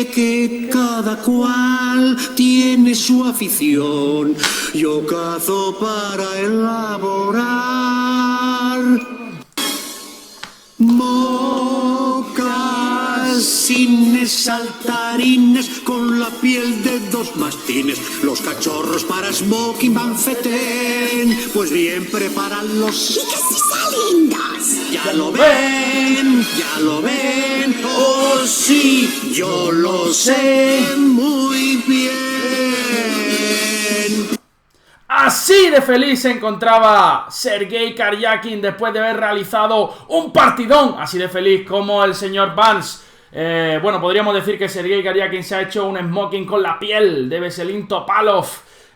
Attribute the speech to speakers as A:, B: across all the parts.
A: sé que cada cual tiene su afición. Yo cazo para elaborar mocasines saltarines con la piel de dos mastines. Los cachorros para smoking banfeten, pues bien preparados y que si salen dos. Ya lo ven, oh sí, yo lo sé muy bien.
B: Así de feliz se encontraba Sergei Karyakin después de haber realizado un partidón. Así de feliz como el señor Vance. Bueno, podríamos decir que Sergei Karyakin se ha hecho un smoking con la piel de Veselin Topalov.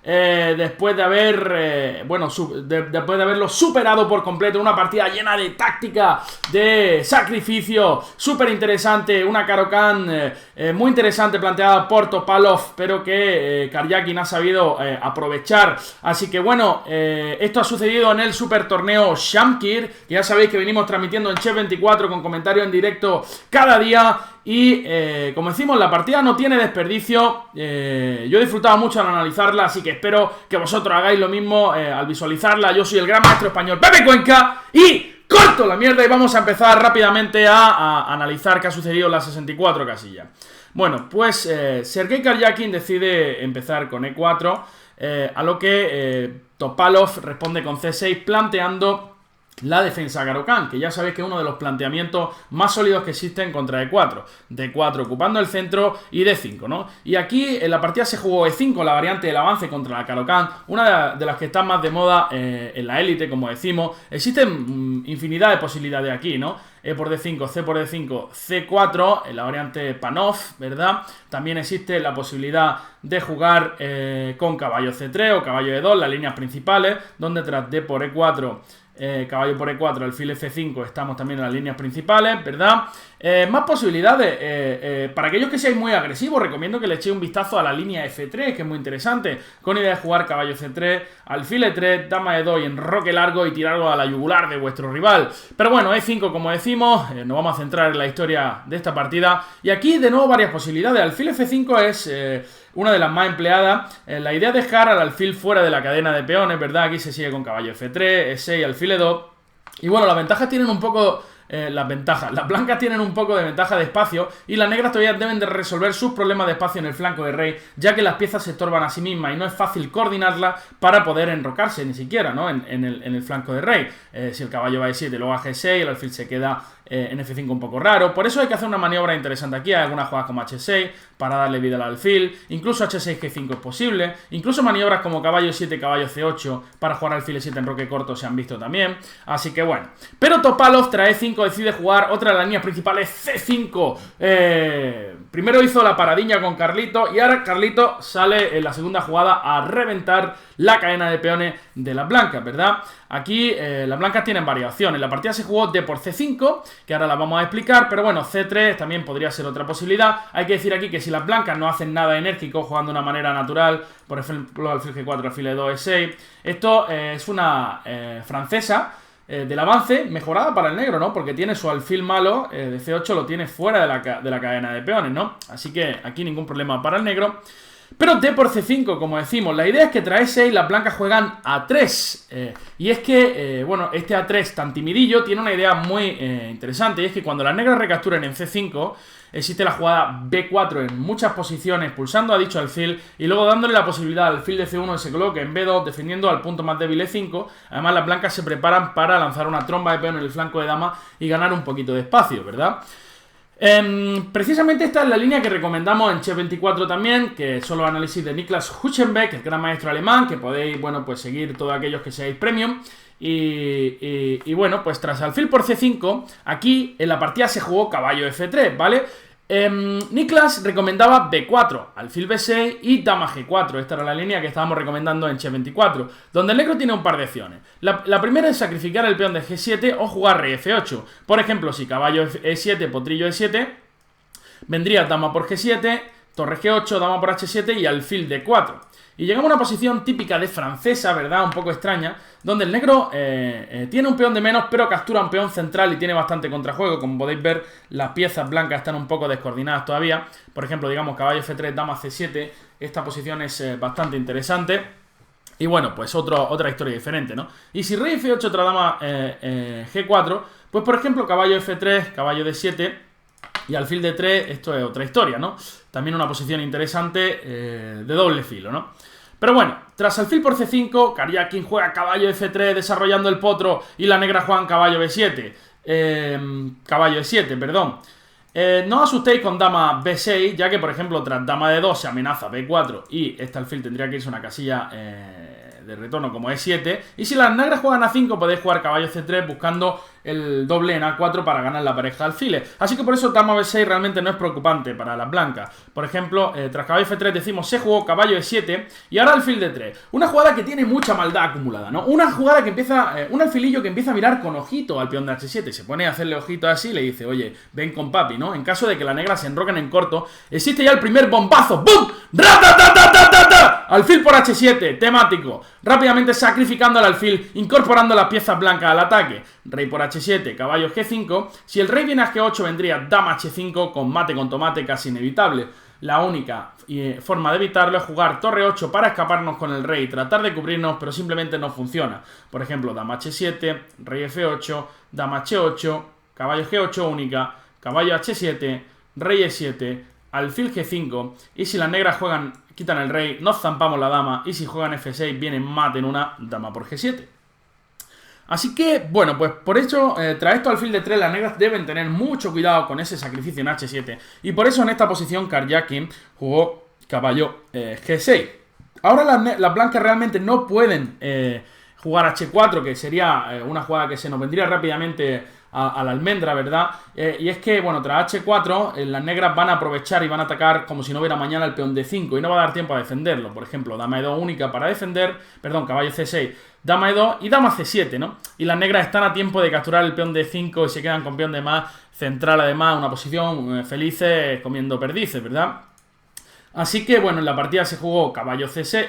B: Después de haber después de haberlo superado por completo, una partida llena de táctica, de sacrificio, súper interesante, una Caro-Kann muy interesante planteada por Topalov, pero que Karyakin ha sabido aprovechar. Así que bueno, esto ha sucedido en el super torneo Shamkir, que ya sabéis que venimos transmitiendo en Chess24 con comentarios en directo cada día. Y como decimos, la partida no tiene desperdicio. Yo he disfrutado mucho al analizarla, así que espero que vosotros hagáis lo mismo al visualizarla. Yo soy el gran maestro español Pepe Cuenca y corto la mierda y vamos a empezar rápidamente a analizar qué ha sucedido en las 64 casillas. Bueno, pues Sergei Karyakin decide empezar con E4, a lo que Topalov responde con C6 planteando la defensa Caro-Kann, que ya sabéis que es uno de los planteamientos más sólidos que existen contra E4. D4 ocupando el centro y D5, ¿no? Y aquí en la partida se jugó E5, la variante del avance contra la Caro-Kann, una de las que están más de moda en la élite, como decimos. Existen infinidad de posibilidades aquí, ¿no? E por D5, C por D5, C4, en la variante Panov, ¿verdad? También existe la posibilidad de jugar con caballo C3 o caballo E2, las líneas principales, donde tras D por E4... caballo por E4, alfil F5, estamos también en las líneas principales, ¿verdad? Más posibilidades. Para aquellos que seáis muy agresivos, recomiendo que le echéis un vistazo a la línea F3, que es muy interesante, con idea de jugar caballo C3, alfil E3, dama E2 y enroque largo y tirarlo a la yugular de vuestro rival. Pero bueno, E5, como decimos, nos vamos a centrar en la historia de esta partida. Y aquí, de nuevo, varias posibilidades. Alfil F5 es... una de las más empleadas. La idea es dejar al alfil fuera de la cadena de peones, ¿verdad? Aquí se sigue con caballo F3, E6, alfil E2. Y bueno, las ventajas tienen un poco... las ventajas. Las blancas tienen un poco de ventaja de espacio y las negras todavía deben de resolver sus problemas de espacio en el flanco de rey, ya que las piezas se estorban a sí mismas y no es fácil coordinarlas para poder enrocarse ni siquiera, ¿no? en el flanco de rey. Si el caballo va a E7 y luego a G6, el alfil se queda en F5 un poco raro. Por eso hay que hacer una maniobra interesante aquí. Hay algunas jugadas como H6 para darle vida al alfil, incluso H6 G5 es posible, incluso maniobras como caballo 7, caballo C8 para jugar alfil E7 en roque corto se han visto también. Así que bueno, pero Topalov trae 5 decide jugar otra de las líneas principales, C5. Primero hizo la paradiña con Carlito y ahora Carlito sale en la segunda jugada a reventar la cadena de peones de las blancas, ¿verdad? Aquí las blancas tienen varias opciones. La partida se jugó D por C5, que ahora la vamos a explicar, pero bueno, C3 también podría ser otra posibilidad. Hay que decir aquí que si las blancas no hacen nada enérgico jugando de una manera natural, por ejemplo, alfil G4, alfil E2, E6, esto es una francesa del avance mejorada para el negro, ¿no? Porque tiene su alfil malo de C8, lo tiene fuera de la cadena de peones, ¿no? Así que aquí ningún problema para el negro. Pero D por C5, como decimos, la idea es que tras E6 las blancas juegan A3. Y es que, bueno, este A3 tan timidillo tiene una idea muy interesante. Y es que cuando las negras recapturen en C5, existe la jugada B4 en muchas posiciones, pulsando a dicho alfil y luego dándole la posibilidad al alfil de C1 de se coloque en B2, defendiendo al punto más débil E5. Además, las blancas se preparan para lanzar una tromba de peón en el flanco de dama y ganar un poquito de espacio, ¿verdad? Precisamente esta es la línea que recomendamos en Chess24 también, que son los análisis de Niklas Huchenbeck, el gran maestro alemán, que podéis, bueno, pues seguir todos aquellos que seáis premium. Y bueno, pues tras alfil por C5, aquí en la partida se jugó caballo F3, ¿vale? Niklas recomendaba B4, alfil B6 y dama G4. Esta era la línea que estábamos recomendando en Chess24, donde el negro tiene un par de opciones. La primera es sacrificar el peón de G7 o jugar rey F8. Por ejemplo, si caballo E7, potrillo E7, vendría dama por G7, torre G8, dama por H7 y alfil D4. Y llegamos a una posición típica de francesa, ¿verdad? Un poco extraña, donde el negro tiene un peón de menos, pero captura un peón central y tiene bastante contrajuego. Como podéis ver, las piezas blancas están un poco descoordinadas todavía. Por ejemplo, digamos caballo F3, dama C7. Esta posición es bastante interesante. Y bueno, pues otra historia diferente, ¿no? Y si rey F8, otra dama G4, pues por ejemplo, caballo F3, caballo D7 y alfil D3, esto es otra historia, ¿no? También una posición interesante de doble filo, ¿no? Pero bueno, tras alfil por C5, Karjakin juega caballo F3 desarrollando el potro y la negra juega caballo B7. Caballo E7, perdón. No os asustéis con dama B6, ya que por ejemplo tras dama D2 se amenaza B4 y este alfil tendría que irse a una casilla de retorno como E7. Y si las negras juegan A5 podéis jugar caballo C3 buscando el doble en A4 para ganar la pareja de alfiles. Así que por eso dama B6 realmente no es preocupante para las blancas. Por ejemplo, tras caballo F3 decimos se jugó caballo E7 y ahora alfil D3. Una jugada que tiene mucha maldad acumulada, ¿no? Una jugada que empieza, un alfilillo que empieza a mirar con ojito al peón de H7. Se pone a hacerle ojito así y le dice, oye, ven con papi, ¿no? En caso de que las negras se enroquen en corto, existe ya el primer bombazo. ¡Bum! ¡Ratatatatata! Alfil por H7, temático. Rápidamente sacrificando al alfil, incorporando las piezas blancas al ataque. Rey por H7, caballo G5. Si el rey viene a G8 vendría dama H5 con mate con tomate casi inevitable. La única forma de evitarlo es jugar torre 8 para escaparnos con el rey, tratar de cubrirnos, pero simplemente no funciona. Por ejemplo, dama H7, rey F8, dama H8, caballo G8 única, caballo H7, rey E7, alfil G5. Y si las negras juegan, quitan el rey, nos zampamos la dama. Y si juegan F6, viene mate en una dama por G7. Así que, bueno, pues por eso, tras esto alfil D3, las negras deben tener mucho cuidado con ese sacrificio en H7. Y por eso en esta posición Karjakin jugó caballo G6. Ahora las blancas realmente no pueden jugar H4, que sería una jugada que se nos vendría rápidamente a la almendra, ¿verdad? Y es que, bueno, tras H4, las negras van a aprovechar y van a atacar como si no hubiera mañana el peón D5 y no va a dar tiempo a defenderlo. Por ejemplo, dama E2 única para defender, perdón, caballo C6, dama E2 y dama C7, ¿no? Y las negras están a tiempo de capturar el peón D5 y se quedan con peón de más central, además, una posición felices comiendo perdices, ¿verdad? Así que, bueno, en la partida se jugó caballo C6,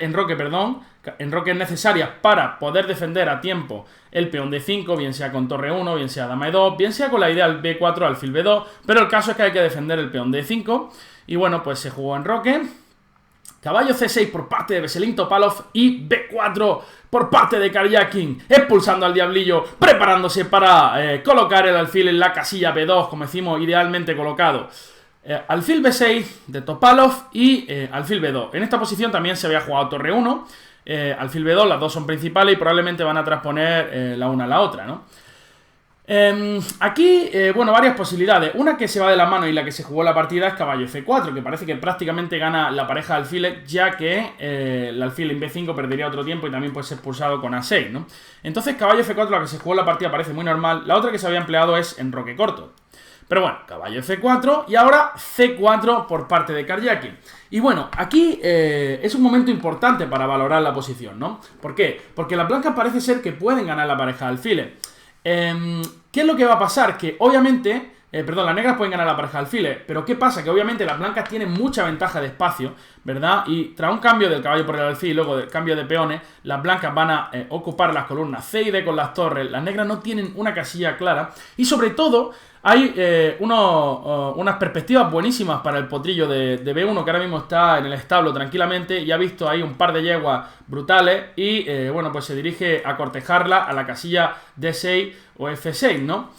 B: enroques necesarias para poder defender a tiempo el peón D5, bien sea con torre 1, bien sea dama E2, bien sea con la idea del B4, alfil B2, pero el caso es que hay que defender el peón D5, y bueno, pues se jugó enroque, caballo C6 por parte de Veselin Topalov y B4 por parte de Karjakin, expulsando al diablillo, preparándose para colocar el alfil en la casilla B2, como decimos, idealmente colocado. Alfil B6 de Topalov y alfil B2. En esta posición también se había jugado torre 1, alfil B2, las dos son principales y probablemente van a transponer la una a la otra, ¿no? Aquí, bueno, varias posibilidades. Una que se va de la mano y la que se jugó la partida es caballo F4, que parece que prácticamente gana la pareja de alfiles, ya que el alfil en B5 perdería otro tiempo y también puede ser expulsado con A6, ¿no? Entonces caballo F4, la que se jugó la partida, parece muy normal. La otra que se había empleado es enroque corto. Pero bueno, caballo F4 y ahora C4 por parte de Karjakin. Y bueno, aquí es un momento importante para valorar la posición, ¿no? ¿Por qué? Porque las blancas parece ser que pueden ganar la pareja de alfiles. ¿Qué es lo que va a pasar? Que obviamente, las negras pueden ganar la pareja de alfiles, pero ¿qué pasa? Que obviamente las blancas tienen mucha ventaja de espacio, ¿verdad? Y tras un cambio del caballo por el alfil y luego del cambio de peones, las blancas van a ocupar las columnas C y D con las torres. Las negras no tienen una casilla clara y sobre todo hay unas perspectivas buenísimas para el potrillo de B1, que ahora mismo está en el establo tranquilamente y ha visto ahí un par de yeguas brutales y bueno, pues se dirige a cortejarla a la casilla D6 o F6, ¿no?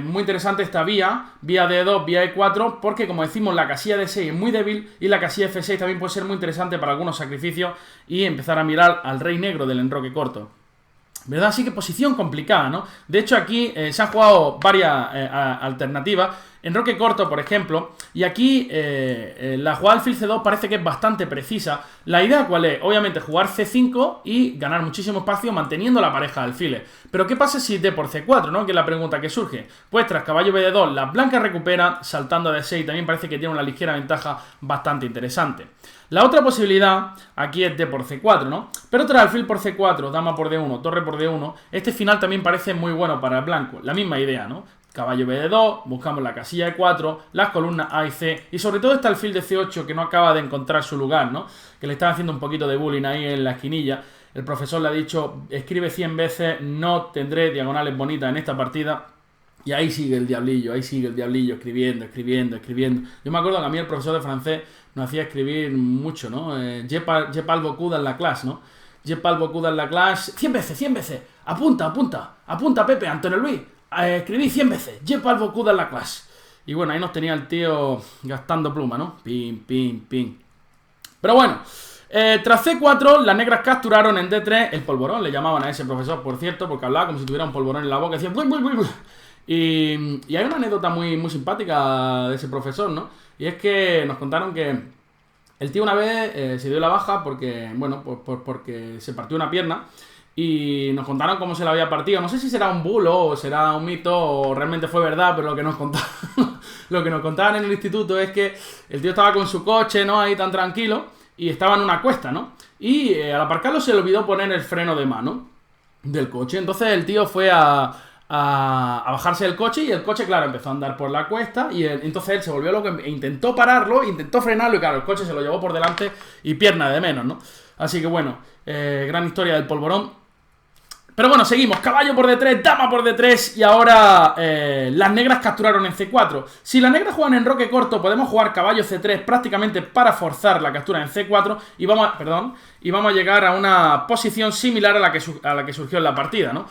B: Muy interesante esta vía D2, vía E4, porque como decimos la casilla D6 es muy débil y la casilla F6 también puede ser muy interesante para algunos sacrificios y empezar a mirar al rey negro del enroque corto, ¿verdad? Así que posición complicada, ¿no? De hecho aquí se han jugado varias alternativas. Enroque corto, por ejemplo. Y aquí la jugada alfil C2 parece que es bastante precisa. La idea ¿cuál es? Obviamente jugar C5 y ganar muchísimo espacio manteniendo la pareja de alfiles. Pero ¿qué pasa si D por C4, ¿no? Que es la pregunta que surge. Pues tras caballo BD2 las blancas recuperan, saltando a D6 también parece que tiene una ligera ventaja bastante interesante. La otra posibilidad aquí es D por C4, ¿no? Pero tras alfil por C4, dama por D1, torre por D1, este final también parece muy bueno para el blanco. La misma idea, ¿no? caballo B2, buscamos la casilla E4, las columnas A y C, y sobre todo está el alfil de C8 que no acaba de encontrar su lugar, ¿no? Que le están haciendo un poquito de bullying ahí en la esquinilla. El profesor le ha dicho, escribe 100 veces, no tendré diagonales bonitas en esta partida. Y ahí sigue el diablillo, escribiendo. Yo me acuerdo que a mí el profesor de francés nos hacía escribir mucho, ¿no? Je parle beaucoup dans la classe, ¿no? Je parle beaucoup dans la classe, 100 veces, apunta, Pepe, Antonio Luis, escribí 100 veces, je parle beaucoup dans la classe. Y bueno, ahí nos tenía el tío gastando pluma, ¿no? Pim. Pero bueno, tras C4, las negras capturaron en D3 el polvorón, le llamaban a ese profesor, por cierto, porque hablaba como si tuviera un polvorón en la boca, decía... Y hay una anécdota muy simpática de ese profesor, ¿no? Y es que nos contaron que el tío una vez se dio la baja porque, bueno, porque se partió una pierna. Y nos contaron cómo se la había partido. No sé si será un bulo o será un mito o realmente fue verdad, pero lo que nos contaban en el instituto es que el tío estaba con su coche, ¿no? Ahí tan tranquilo, y estaba en una cuesta, ¿no? Y al aparcarlo se le olvidó poner el freno de mano del coche. Entonces el tío fue a bajarse del coche y el coche, claro, empezó a andar por la cuesta y entonces él se volvió loco e intentó pararlo, intentó frenarlo y claro, el coche se lo llevó por delante y pierna de menos, ¿no? Así que bueno, gran historia del polvorón. Pero bueno, seguimos, caballo por D3, dama por D3 y ahora las negras capturaron en C4. Si las negras juegan en roque corto, podemos jugar caballo C3 prácticamente para forzar la captura en C4 y vamos a llegar a una posición similar a la que surgió en la partida, ¿no?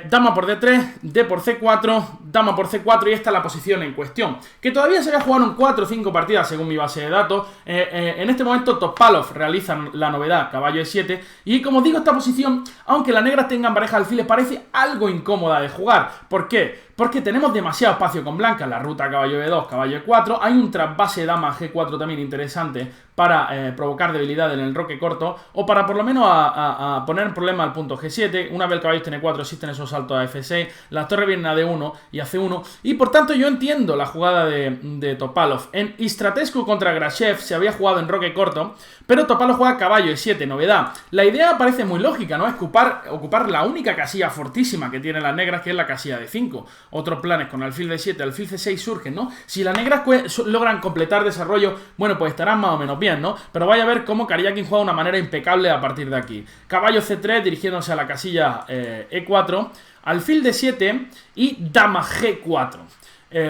B: Dama por D3, D por C4, dama por C4 y esta es la posición en cuestión. Que todavía se había jugado en 4 o 5 partidas según mi base de datos. En este momento Topalov realiza la novedad, caballo E7. Y como digo, esta posición, aunque las negras tengan pareja de alfiles, parece algo incómoda de jugar. ¿Por qué? Porque tenemos demasiado espacio con blancas, la ruta caballo B2, caballo E4, hay un trasvase dama G4 también interesante para provocar debilidad en el roque corto o para por lo menos a poner en problema al punto G7, una vez el caballo tiene 4 existen esos saltos a F6, las torres vienen a D1 y a C1 y por tanto yo entiendo la jugada de Topalov. En Istratescu contra Grashev se había jugado en roque corto, pero Topalov juega caballo E7, novedad. La idea parece muy lógica, ¿no? Es ocupar la única casilla fortísima que tienen las negras, que es la casilla de 5. Otros planes con alfil D7, alfil C6 surgen, ¿no? Si las negras logran completar desarrollo, bueno, pues estarán más o menos bien, ¿no? Pero vaya a ver cómo Karyakin juega de una manera impecable a partir de aquí. Caballo C3 dirigiéndose a la casilla E4, alfil D7 y dama G4.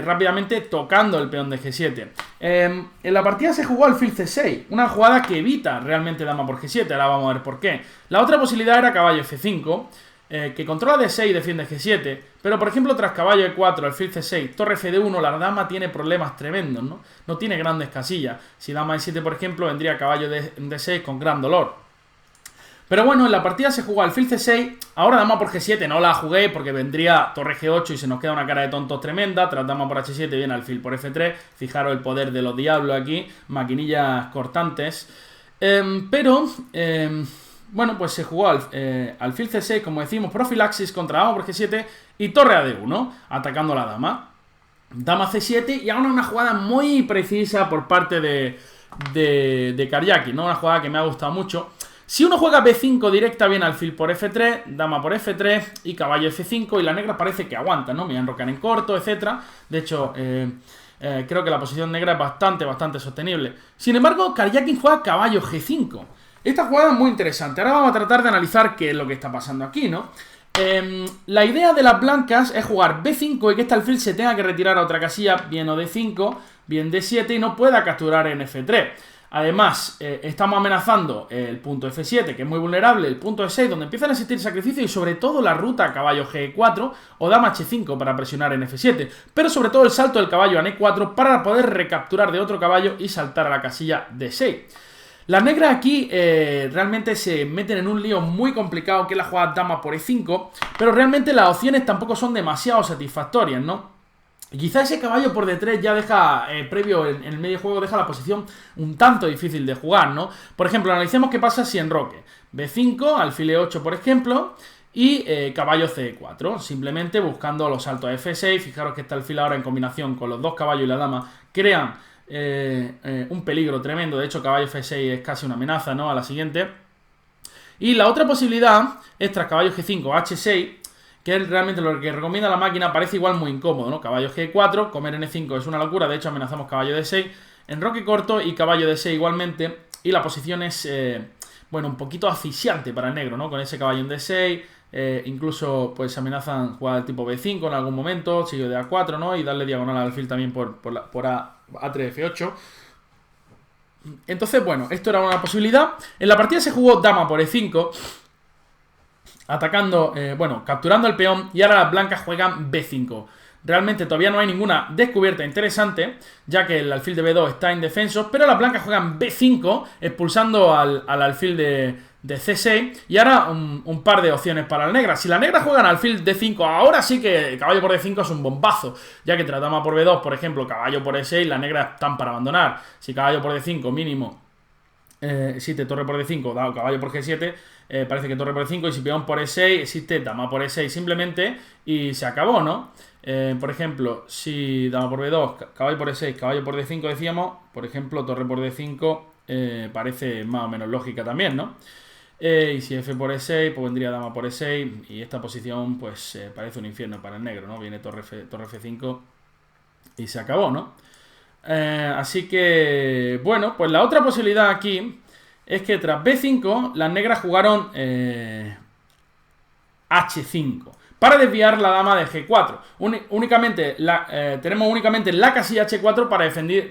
B: Rápidamente tocando el peón de G7. En la partida se jugó alfil C6, una jugada que evita realmente dama por G7, ahora vamos a ver por qué. La otra posibilidad era caballo F5, que controla D6 y defiende G7, pero por ejemplo tras caballo E4, alfil C6, torre F1, la dama tiene problemas tremendos, ¿no? No tiene grandes casillas. Si dama E7 por ejemplo vendría caballo D6 con gran dolor. Pero bueno, en la partida se jugó alfil C6, ahora dama por G7 no la jugué porque vendría torre G8 y se nos queda una cara de tontos tremenda, tras dama por H7 viene alfil por F3, fijaros el poder de los diablos aquí, maquinillas cortantes, bueno, pues se jugó alfil C6, como decimos, profilaxis contra dama por G7 y torre a D1, atacando a la dama. Dama C7 y ahora una jugada muy precisa por parte de Karyakin, ¿no? Una jugada que me ha gustado mucho. Si uno juega B5 directa, viene alfil por F3, dama por F3 y caballo F5 y la negra parece que aguanta, ¿no? Me voy a enrocar en corto, etcétera. De hecho, creo que la posición negra es bastante sostenible. Sin embargo, Karyakin juega caballo G5. Esta jugada es muy interesante. Ahora vamos a tratar de analizar qué es lo que está pasando aquí, ¿no? La idea de las blancas es jugar B5 y que este alfil se tenga que retirar a otra casilla, bien o D5, bien D7 y no pueda capturar en F3. Además, estamos amenazando el punto F7, que es muy vulnerable, el punto E6, donde empiezan a existir sacrificios y sobre todo la ruta caballo G4 o dama H5 para presionar en F7, pero sobre todo el salto del caballo a N4 para poder recapturar de otro caballo y saltar a la casilla D6. Las negras aquí realmente se meten en un lío muy complicado que es la jugada dama por E5, pero realmente las opciones tampoco son demasiado satisfactorias, ¿no? Y quizá ese caballo por D3 ya deja, previo en el medio juego, deja la posición un tanto difícil de jugar, ¿no? Por ejemplo, analicemos qué pasa si enroque B5, alfil E8 por ejemplo, y caballo C4, simplemente buscando los saltos a F6. Fijaros que este alfil ahora en combinación con los dos caballos y la dama crean un peligro tremendo. De hecho, caballo F6 es casi una amenaza, ¿no? A la siguiente. Y la otra posibilidad es tras caballo G5, H6, que es realmente lo que recomienda la máquina, parece igual muy incómodo, ¿no? Caballo G4, comer N5 es una locura, de hecho amenazamos caballo D6, enroque corto y caballo D6 igualmente, y la posición es, bueno, un poquito asfixiante para el negro, ¿no? Con ese caballo en D6, incluso pues amenazan jugar el tipo B5 en algún momento, sigue de A4, ¿no? Y darle diagonal al alfil también por A3, F8. Entonces, bueno, esto era una posibilidad. En la partida se jugó dama por E5, atacando, bueno, capturando el peón, y ahora las blancas juegan B5. Realmente todavía no hay ninguna descubierta interesante, ya que el alfil de B2 está indefenso, pero las blancas juegan B5, expulsando al alfil de C6, y ahora un par de opciones para la negra. Si la negra juega en alfil D5, ahora sí que caballo por D5 es un bombazo, ya que tras dama por B2, por ejemplo, caballo por E6, las negras están para abandonar. Si caballo por D5 mínimo, existe torre por D5, dado caballo por G7, parece que torre por D5, y si peón por E6, existe dama por E6 simplemente, y se acabó, ¿no? Por ejemplo, si dama por B2, caballo por E6, caballo por D5 decíamos, por ejemplo, torre por D5, parece más o menos lógica también, ¿no? Y si F por E6, pues vendría dama por E6, y esta posición pues parece un infierno para el negro, ¿no? Viene torre F5 y se acabó, ¿no? Así que, bueno, pues la otra posibilidad aquí es que tras B5 las negras jugaron H5 para desviar la dama de G4. Tenemos únicamente la casilla H4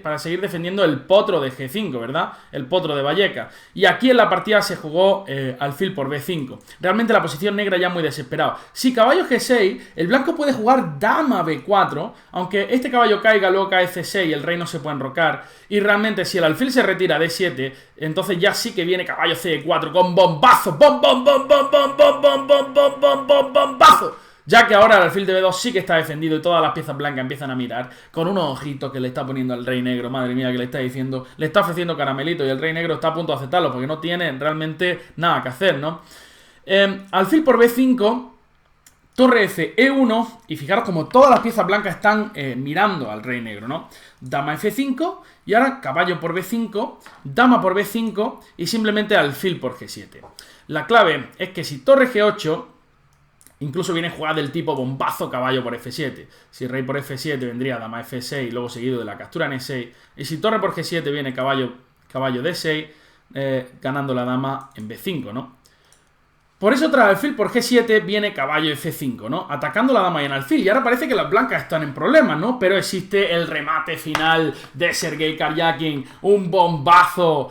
B: para seguir defendiendo el potro de G5, ¿verdad? El potro de Vallecas. Y aquí en la partida se jugó alfil por B5. Realmente la posición negra ya muy desesperada. Si caballo G6, el blanco puede jugar dama B4, aunque este caballo caiga, luego cae C6 y el rey no se puede enrocar. Y realmente si el alfil se retira a D7, entonces ya sí que viene caballo C4 con bombazo, bombazo. Ya que ahora el alfil de B2 sí que está defendido y todas las piezas blancas empiezan a mirar con unos ojitos que le está poniendo al rey negro. Madre mía, que le está diciendo, le está ofreciendo caramelito, y el rey negro está a punto de aceptarlo porque no tiene realmente nada que hacer, ¿no? Alfil por B5, torre F, E1, y fijaros como todas las piezas blancas están mirando al rey negro, ¿no? Dama F5, y ahora caballo por B5, dama por B5, y simplemente alfil por G7. La clave es que si torre G8, incluso viene jugada del tipo bombazo caballo por F7. Si rey por F7 vendría dama F6, luego seguido de la captura en E6. Y si torre por G7 viene caballo D6, ganando la dama en B5, ¿no? Por eso tras alfil por G7 viene caballo F5, ¿no? Atacando la dama y en alfil. Y ahora parece que las blancas están en problemas, ¿no? Pero existe el remate final de Sergei Karyakin. Un bombazo,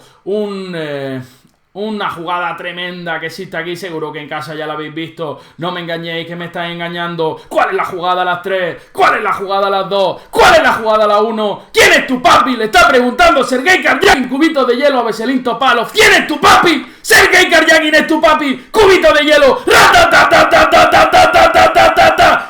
B: una jugada tremenda que existe aquí, seguro que en casa ya la habéis visto. No me engañéis, que me estáis engañando. ¿Cuál es la jugada a las 3? ¿Cuál es la jugada a las 2? ¿Cuál es la jugada a la 1? ¿Quién es tu papi? Le está preguntando Sergei Karyakin, cubito de hielo a Veselin Topalov. ¿Quién es tu papi? Sergei Karyakin es tu papi. Cubito de hielo.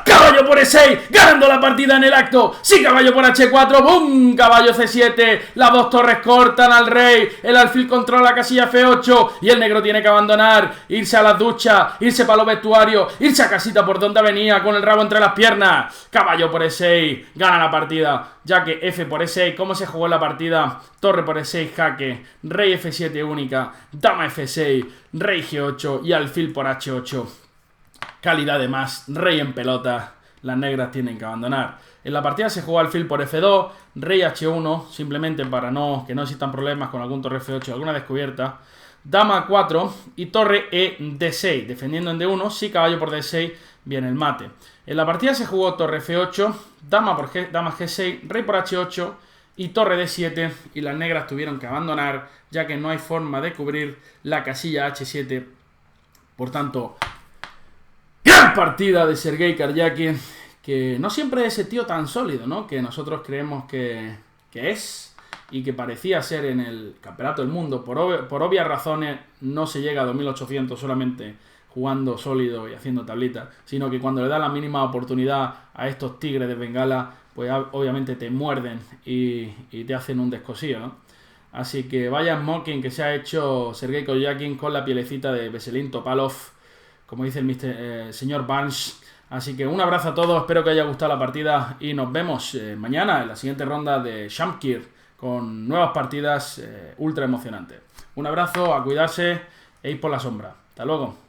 B: Caballo por E6, ganando la partida en el acto. Sí, caballo por H4, ¡bum! Caballo C7, las dos torres cortan al rey, el alfil controla la casilla F8 y el negro tiene que abandonar, irse a las duchas, irse para los vestuarios, irse a casita por donde venía con el rabo entre las piernas. Caballo por E6, gana la partida, ya que F por E6, ¿cómo se jugó la partida? Torre por E6, jaque, rey F7 única, dama F6, rey G8 y alfil por H8. Calidad de más, rey en pelota, las negras tienen que abandonar. En la partida se jugó alfil por F2, rey H1, simplemente para que no existan problemas con algún torre F8, alguna descubierta. Dama A4 y torre E D6, defendiendo en D1, si caballo por D6 viene el mate. En la partida se jugó torre F8, dama G6, rey por H8 y torre D7, y las negras tuvieron que abandonar, ya que no hay forma de cubrir la casilla H7. Por tanto, gran partida de Sergei Karyakin, que no siempre es ese tío tan sólido, ¿no? Que nosotros creemos que es, y que parecía ser en el Campeonato del Mundo. Por obvias razones no se llega a 2800 solamente jugando sólido y haciendo tablitas, sino que cuando le da la mínima oportunidad a estos tigres de Bengala, pues obviamente te muerden y te hacen un descosío, ¿no? Así que vaya smoking que se ha hecho Sergei Karyakin con la pielecita de Veselin Topalov, como dice el señor Barnes. Así que un abrazo a todos, espero que haya gustado la partida y nos vemos mañana en la siguiente ronda de Shamkir con nuevas partidas ultra emocionantes. Un abrazo, a cuidarse e ir por la sombra. Hasta luego.